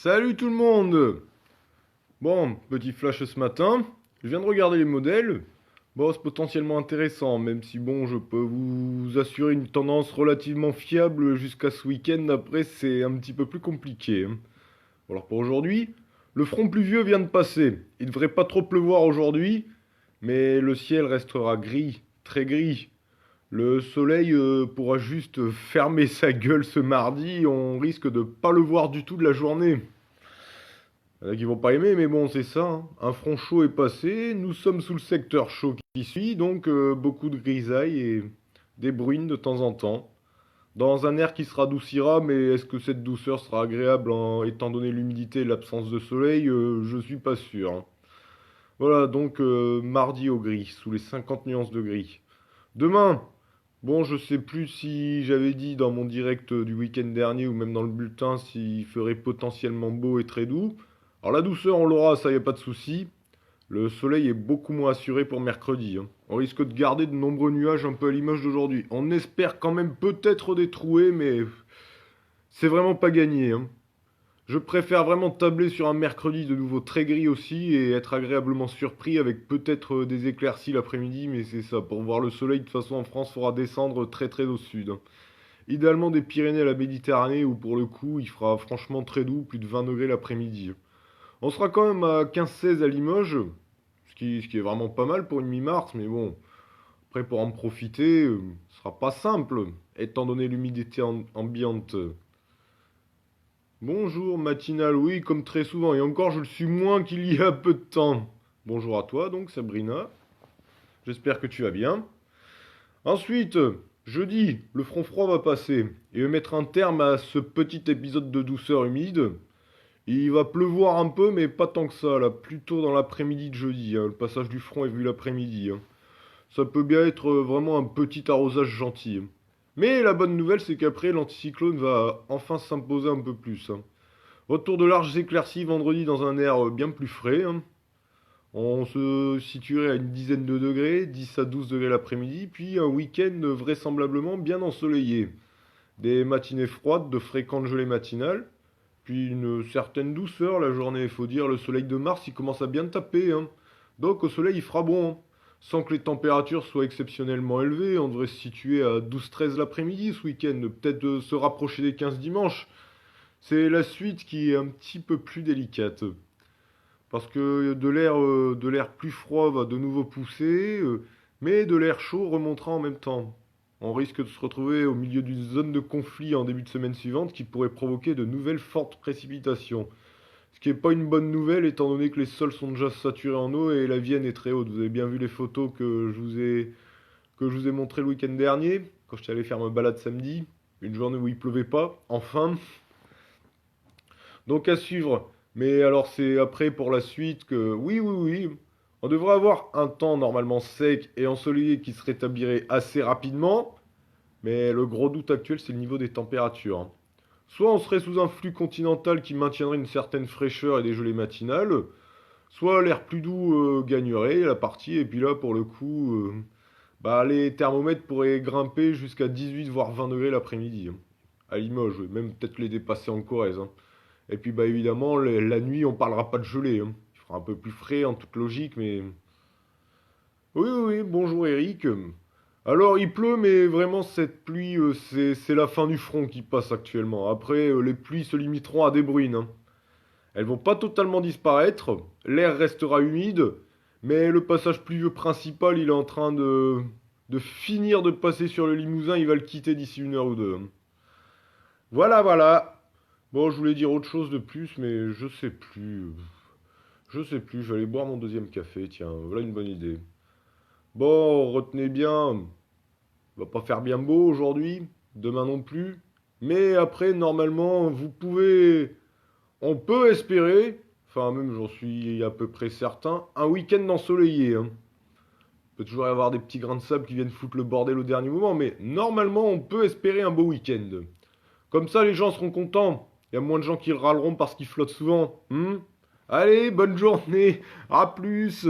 Salut tout le monde! Bon, petit flash ce matin. Je viens de regarder les modèles. Bon, c'est potentiellement intéressant, même si bon, je peux vous assurer une tendance relativement fiable jusqu'à ce week-end. Après, c'est un petit peu plus compliqué, hein. Alors pour aujourd'hui, le front pluvieux vient de passer. Il devrait pas trop pleuvoir aujourd'hui, mais le ciel restera gris, très gris. Le soleil pourra juste fermer sa gueule ce mardi. On risque de pas le voir du tout de la journée. Il y en a qui vont pas aimer, mais bon, c'est ça, hein. Un front chaud est passé, nous sommes sous le secteur chaud qui suit, donc beaucoup de grisailles et des bruines de temps en temps. Dans un air qui se radoucira, mais est-ce que cette douceur sera agréable étant donné l'humidité et l'absence de soleil? Je suis pas sûr, hein. Voilà, donc mardi au gris, sous les 50 nuances de gris. Demain, bon, je sais plus si j'avais dit dans mon direct du week-end dernier ou même dans le bulletin s'il ferait potentiellement beau et très doux. Alors la douceur, on l'aura, ça y a pas de souci. Le soleil est beaucoup moins assuré pour mercredi, hein. On risque de garder de nombreux nuages un peu à l'image d'aujourd'hui. On espère quand même peut-être des trouées, mais c'est vraiment pas gagné, hein. Je préfère vraiment tabler sur un mercredi de nouveau très gris aussi et être agréablement surpris avec peut-être des éclaircies l'après-midi, mais c'est ça. Pour voir le soleil, de toute façon, en France, il faudra descendre très très au sud, hein. Idéalement des Pyrénées à la Méditerranée où pour le coup, il fera franchement très doux, plus de 20 degrés l'après-midi. On sera quand même à 15-16 à Limoges, ce qui est vraiment pas mal pour une mi-mars, mais bon, après pour en profiter, ce sera pas simple, étant donné l'humidité ambiante. Bonjour, matinal, oui, comme très souvent, et encore je le suis moins qu'il y a peu de temps. Bonjour à toi donc, Sabrina, j'espère que tu vas bien. Ensuite, jeudi, le front froid va passer, et va mettre un terme à ce petit épisode de douceur humide. Il va pleuvoir un peu, mais pas tant que ça, là, plutôt dans l'après-midi de jeudi, hein. Le passage du front est vu l'après-midi, hein. Ça peut bien être vraiment un petit arrosage gentil, hein. Mais la bonne nouvelle, c'est qu'après, l'anticyclone va enfin s'imposer un peu plus, hein. Retour de larges éclaircies vendredi dans un air bien plus frais, hein. On se situerait à une dizaine de degrés, 10 à 12 degrés l'après-midi, puis un week-end vraisemblablement bien ensoleillé. Des matinées froides, de fréquentes gelées matinales. Puis une certaine douceur la journée, il faut dire, le soleil de mars il commence à bien taper, hein. Donc au soleil il fera bon, hein. Sans que les températures soient exceptionnellement élevées, on devrait se situer à 12-13 l'après-midi ce week-end, peut-être se rapprocher des 15 dimanche. C'est la suite qui est un petit peu plus délicate. Parce que de l'air plus froid va de nouveau pousser, mais de l'air chaud remontera en même temps. On risque de se retrouver au milieu d'une zone de conflit en début de semaine suivante qui pourrait provoquer de nouvelles fortes précipitations. Ce qui n'est pas une bonne nouvelle étant donné que les sols sont déjà saturés en eau et la Vienne est très haute. Vous avez bien vu les photos que je vous ai montrées le week-end dernier, quand j'étais allé faire ma balade samedi. Une journée où il pleuvait pas, enfin. Donc à suivre. Mais alors c'est après pour la suite que oui, oui, oui, on devrait avoir un temps normalement sec et ensoleillé qui se rétablirait assez rapidement. Mais le gros doute actuel, c'est le niveau des températures, hein. Soit on serait sous un flux continental qui maintiendrait une certaine fraîcheur et des gelées matinales, soit l'air plus doux gagnerait la partie, et puis là, pour le coup, bah, les thermomètres pourraient grimper jusqu'à 18 voire 20 degrés l'après-midi, hein. À Limoges, même peut-être les dépasser en Corrèze, hein. Et puis bah évidemment, la nuit, on parlera pas de gelée, hein. Il fera un peu plus frais en toute logique, mais... Oui, oui, oui, bonjour Eric. Alors il pleut, mais vraiment cette pluie, c'est la fin du front qui passe actuellement. Après, les pluies se limiteront à des bruines, hein. Elles vont pas totalement disparaître, l'air restera humide, mais le passage pluvieux principal, il est en train de finir de passer sur le Limousin, il va le quitter d'ici une heure ou deux, hein. Voilà, voilà. Bon, je voulais dire autre chose de plus, mais je sais plus. Je sais plus, je vais aller boire mon deuxième café, tiens, voilà une bonne idée. Bon, retenez bien, va pas faire bien beau aujourd'hui, demain non plus. Mais après, normalement, on peut espérer, enfin même j'en suis à peu près certain, un week-end ensoleillé, hein. Il peut toujours y avoir des petits grains de sable qui viennent foutre le bordel au dernier moment, mais normalement, on peut espérer un beau week-end. Comme ça, les gens seront contents. Il y a moins de gens qui râleront parce qu'ils flottent souvent, hmm. Allez, bonne journée, à plus.